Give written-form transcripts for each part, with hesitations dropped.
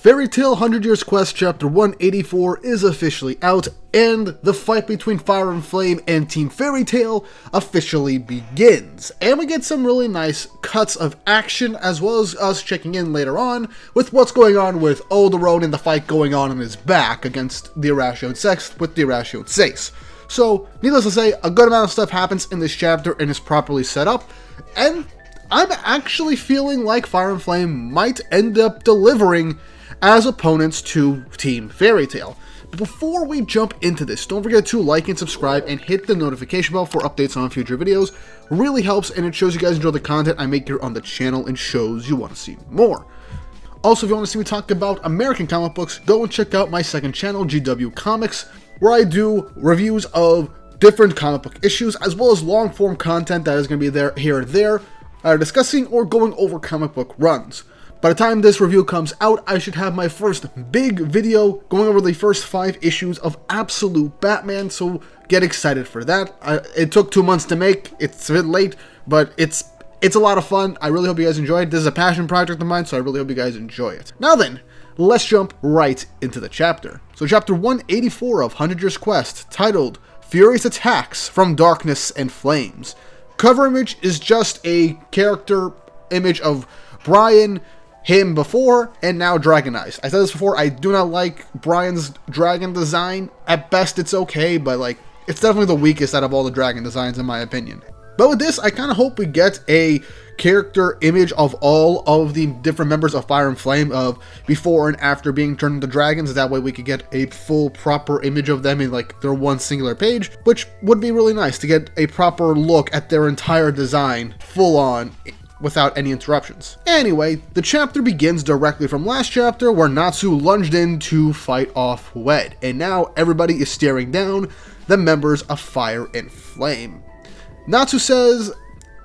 Fairy Tail 100 Years Quest Chapter 184 is officially out, and the fight between Fire and Flame and Team Fairy Tail officially begins. And we get some really nice cuts of action, as well as us checking in later on with what's going on with Aldoron and the fight going on his back against the Irrational Sex with the Irrational Seis. So, needless to say, a good amount of stuff happens in this chapter and is properly set up, and I'm actually feeling like Fire and Flame might end up delivering as opponents to Team Fairy Tail. But before we jump into this, don't forget to like and subscribe and hit the notification bell for updates on future videos. Really helps, and it shows you guys enjoy the content I make here on the channel and shows you want to see more. Also, if you want to see me talk about American comic books, go and check out my second channel, GW Comics, where I do reviews of different comic book issues, as well as long-form content that is going to be there here and there, discussing or going over comic book runs. By the time this review comes out, I should have my first big video going over the first 5 issues of Absolute Batman, so get excited for that. It took 2 months to make, it's a bit late, but it's a lot of fun. I really hope you guys enjoy it. This is a passion project of mine, so I really hope you guys enjoy it. Now then, let's jump right into the chapter. So chapter 184 of 100 Years Quest, titled Furious Attacks from Darkness and Flames. Cover image is just a character image of Brian, him before, and now Dragonized. I said this before, I do not like Brian's dragon design. At best, it's okay, but like, it's definitely the weakest out of all the dragon designs in my opinion. But with this, I kind of hope we get a character image of all of the different members of Fire and Flame of before and after being turned into dragons. That way we could get a full proper image of them in like their one singular page, which would be really nice to get a proper look at their entire design full on, without any interruptions. Anyway, the chapter begins directly from last chapter where Natsu lunged in to fight off Wed, and now everybody is staring down the members of Fire and Flame. Natsu says,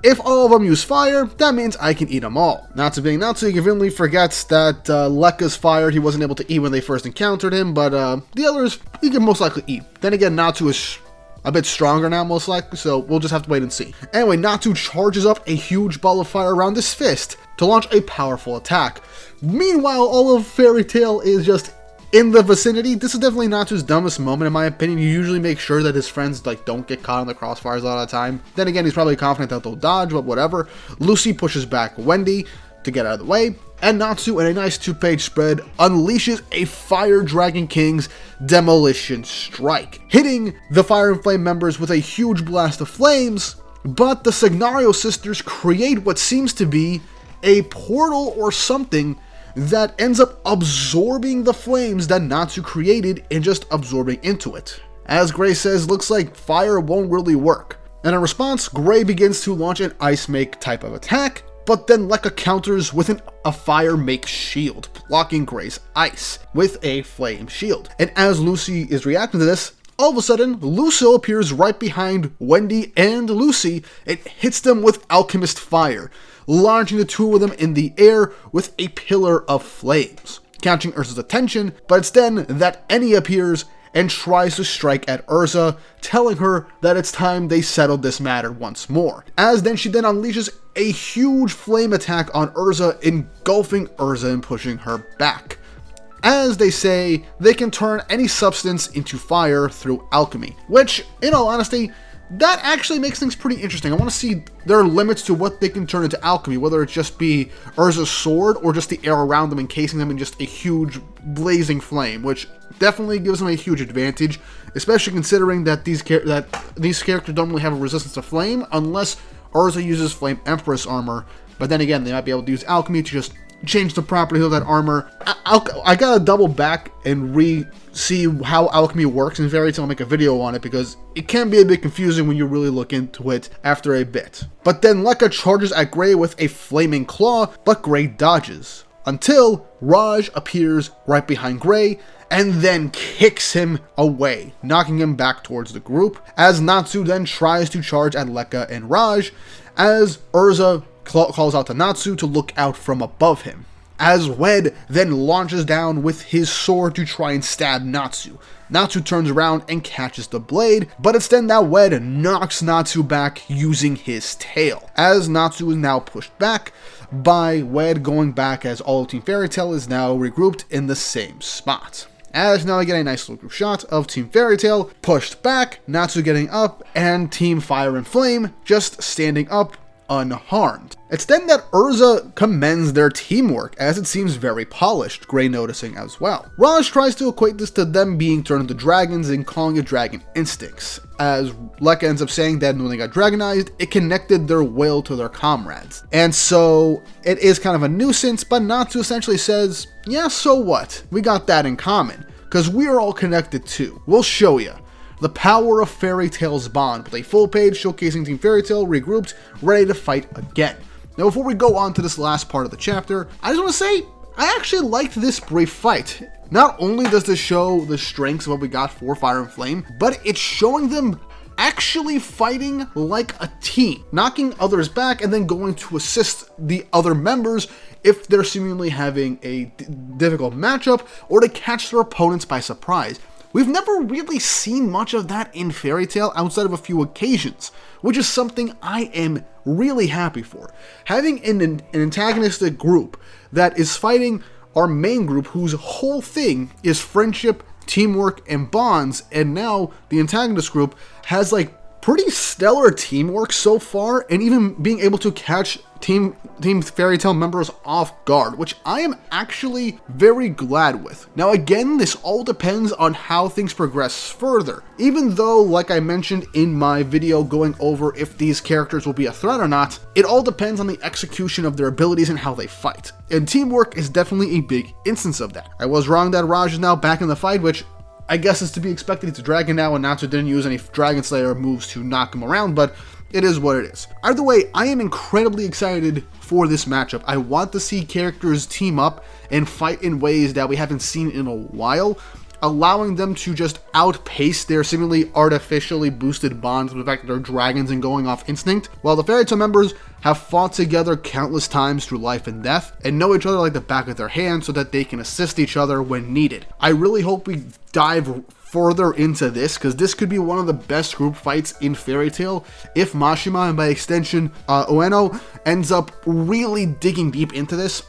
if all of them use fire, that means I can eat them all. Natsu being Natsu, he conveniently forgets that Lekka's fired, he wasn't able to eat when they first encountered him, but the others, he can most likely eat. Then again, Natsu is a bit stronger now, most likely, so we'll just have to wait and see. Anyway, Natsu charges up a huge ball of fire around his fist to launch a powerful attack. Meanwhile, all of Fairy Tail is just in the vicinity. This is definitely Natsu's dumbest moment, in my opinion. He usually makes sure that his friends like don't get caught in the crossfires a lot of the time. Then again, he's probably confident that they'll dodge, but whatever. Lucy pushes back Wendy to get out of the way, and Natsu, in a nice 2-page spread, unleashes a Fire Dragon King's Demolition Strike, hitting the Fire and Flame members with a huge blast of flames, but the Signario sisters create what seems to be a portal or something that ends up absorbing the flames that Natsu created and just absorbing into it. As Gray says, looks like fire won't really work. And in response, Gray begins to launch an Ice Make type of attack, but then Lekka counters with a Fire Make shield, blocking Gray's ice with a flame shield. And as Lucy is reacting to this, all of a sudden, Lucio appears right behind Wendy and Lucy and hits them with Alchemist Fire, launching the two of them in the air with a pillar of flames, catching Erza's attention, but it's then that Annie appears and tries to strike at Erza, telling her that it's time they settled this matter once more. As then she then unleashes a huge flame attack on Erza, engulfing Erza and pushing her back. As they say, they can turn any substance into fire through alchemy, which, in all honesty, that actually makes things pretty interesting. I want to see their limits to what they can turn into alchemy, whether it just be Erza's sword or just the air around them encasing them in just a huge blazing flame, which definitely gives them a huge advantage, especially considering that these characters don't really have a resistance to flame unless Erza uses Flame Empress armor, but then again, they might be able to use alchemy to just change the properties of that armor. I gotta double back and see how alchemy works in Fairy Tail and make a video on it, because it can be a bit confusing when you really look into it after a bit. But then Lekka charges at Gray with a flaming claw, but Gray dodges, until Raj appears right behind Gray and then kicks him away, knocking him back towards the group, as Natsu then tries to charge at Lekka and Raj, as Erza calls out to Natsu to look out from above him. as Wed then launches down with his sword to try and stab Natsu. Natsu turns around and catches the blade, but it's then that Wed knocks Natsu back using his tail. As Natsu is now pushed back by Wed going back, as all of Team Fairy Tail is now regrouped in the same spot. As now I get a nice little group shot of Team Fairy Tail pushed back, Natsu getting up, and Team Fire and Flame just standing up unharmed. It's then that Erza commends their teamwork, as it seems very polished, Gray noticing as well. Raj tries to equate this to them being turned into dragons and calling it dragon instincts, as Lekka ends up saying that when they got dragonized, it connected their will to their comrades. And so it is kind of a nuisance, but Natsu essentially says, yeah, so what? We got that in common, because we are all connected too. We'll show you. The power of Fairy Tail's bond, with a full page showcasing Team Fairy Tail regrouped, ready to fight again. Now before we go on to this last part of the chapter, I just want to say, I actually liked this brief fight. Not only does this show the strengths of what we got for Fire and Flame, but it's showing them actually fighting like a team, knocking others back and then going to assist the other members if they're seemingly having a difficult matchup, or to catch their opponents by surprise. We've never really seen much of that in Fairy Tail outside of a few occasions, which is something I am really happy for. Having an antagonistic group that is fighting our main group, whose whole thing is friendship, teamwork, and bonds, and now the antagonist group has like pretty stellar teamwork so far, and even being able to catch Team Fairy Tail members off guard, which I am actually very glad with. Now again, this all depends on how things progress further, even though, like I mentioned in my video going over if these characters will be a threat or not, it all depends on the execution of their abilities and how they fight, and teamwork is definitely a big instance of that. I was wrong that Raj is now back in the fight, which I guess is to be expected. It's a dragon now, and Natsu didn't use any Dragon Slayer moves to knock him around, but it is what it is. Either way, I am incredibly excited for this matchup. I want to see characters team up and fight in ways that we haven't seen in a while, allowing them to just outpace their seemingly artificially boosted bonds with the fact that they're dragons and going off instinct, while the Fairy Tail members have fought together countless times through life and death, and know each other like the back of their hand so that they can assist each other when needed. I really hope we dive further into this, because this could be one of the best group fights in Fairy Tail if Mashima, and by extension Ueno, ends up really digging deep into this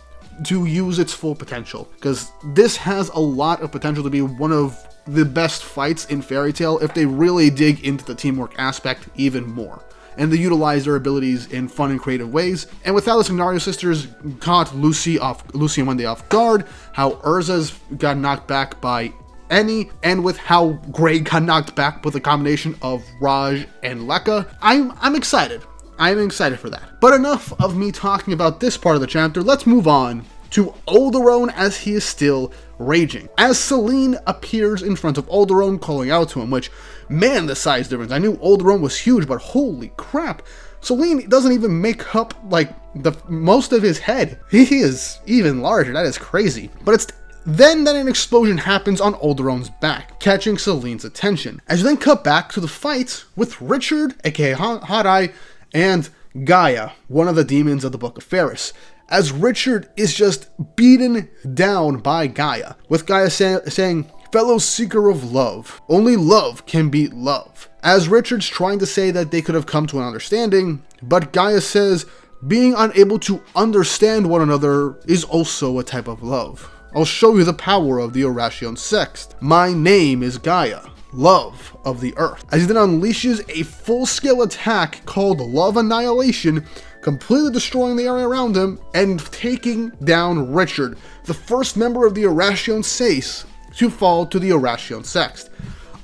to use its full potential, because this has a lot of potential to be one of the best fights in Fairy Tail if they really dig into the teamwork aspect even more, and they utilize their abilities in fun and creative ways. And with how the Signario sisters caught Lucy and Wendy off guard, how Erza's got knocked back by Annie, and with how Gray got knocked back with a combination of Raj and Lekka, I'm excited. I'm excited for that. But enough of me talking about this part of the chapter, let's move on to Aldoron as he is still raging. As Selene appears in front of Aldoron, calling out to him, which, man, the size difference. I knew Aldoron was huge, but holy crap. Selene doesn't even make up, like, the most of his head. He is even larger, that is crazy. But it's then that an explosion happens on Aldoron's back, catching Selene's attention. As you then cut back to the fight with Richard, aka Hadai, and Gaia, one of the demons of the Book of Ferris, as Richard is just beaten down by Gaia, with Gaia saying, "Fellow seeker of love, only love can beat love." As Richard's trying to say that they could have come to an understanding, but Gaia says, being unable to understand one another is also a type of love. I'll show you the power of the Oration Sext. My name is Gaia, love of the earth. As he then unleashes a full-scale attack called Love Annihilation, completely destroying the area around him and taking down Richard, the first member of the Oration Sext to fall to the Oration Sext.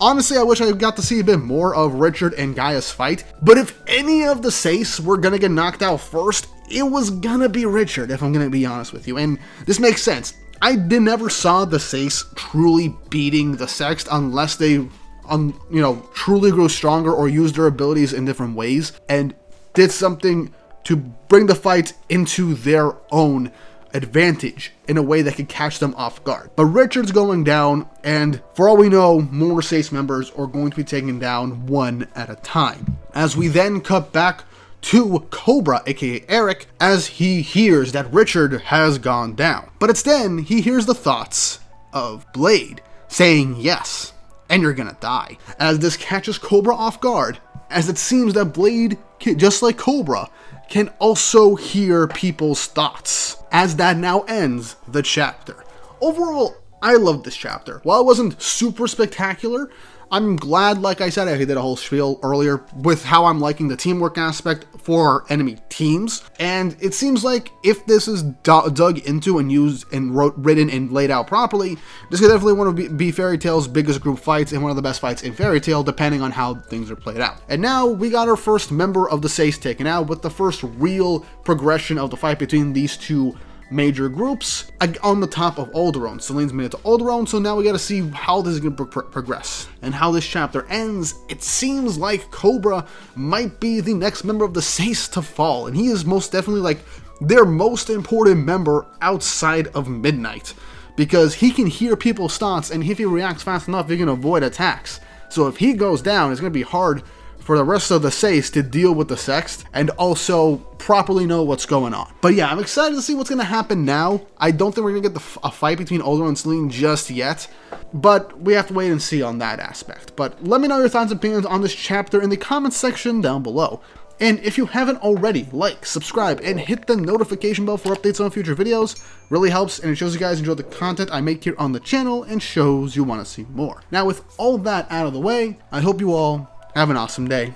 Honestly, I wish I got to see a bit more of Richard and Gaia's fight, but if any of the Sests were gonna get knocked out first, it was gonna be Richard, if I'm gonna be honest with you, and this makes sense. I never saw the Sests truly beating the Sext unless they, truly grew stronger or used their abilities in different ways and did something to bring the fight into their own advantage in a way that could catch them off guard. But Richard's going down, and for all we know, more Sests members are going to be taken down one at a time. As we then cut back to Cobra, aka Eric, as he hears that Richard has gone down. But it's then he hears the thoughts of Blade saying yes, and you're gonna die, as this catches Cobra off guard, as it seems that Blade, just like Cobra, can also hear people's thoughts, as that now ends the chapter. Overall, I love this chapter. While it wasn't super spectacular, I'm glad, like I said, I did a whole spiel earlier with how I'm liking the teamwork aspect for enemy teams. And it seems like if this is dug into and used and written and laid out properly, this could definitely one of be Fairy Tail's biggest group fights and one of the best fights in Fairy Tail, depending on how things are played out. And now we got our first member of the Seis taken out with the first real progression of the fight between these two major groups on the top of Aldoron. Selene's made it to Aldoron, so now we gotta see how this is gonna progress and how this chapter ends. It seems like Cobra might be the next member of the Seis to fall, and he is most definitely like their most important member outside of Midnight, because he can hear people's thoughts, and if he reacts fast enough, he can avoid attacks. So if he goes down, it's gonna be hard for the rest of the Seis to deal with the Sext and also properly know what's going on. But yeah, I'm excited to see what's going to happen now. I don't think we're going to get a fight between Aldoron and Selene just yet, but we have to wait and see on that aspect. But let me know your thoughts and opinions on this chapter in the comments section down below. And if you haven't already, like, subscribe, and hit the notification bell for updates on future videos. Really helps, and it shows you guys enjoy the content I make here on the channel and shows you want to see more. Now, with all that out of the way, I hope you all have an awesome day.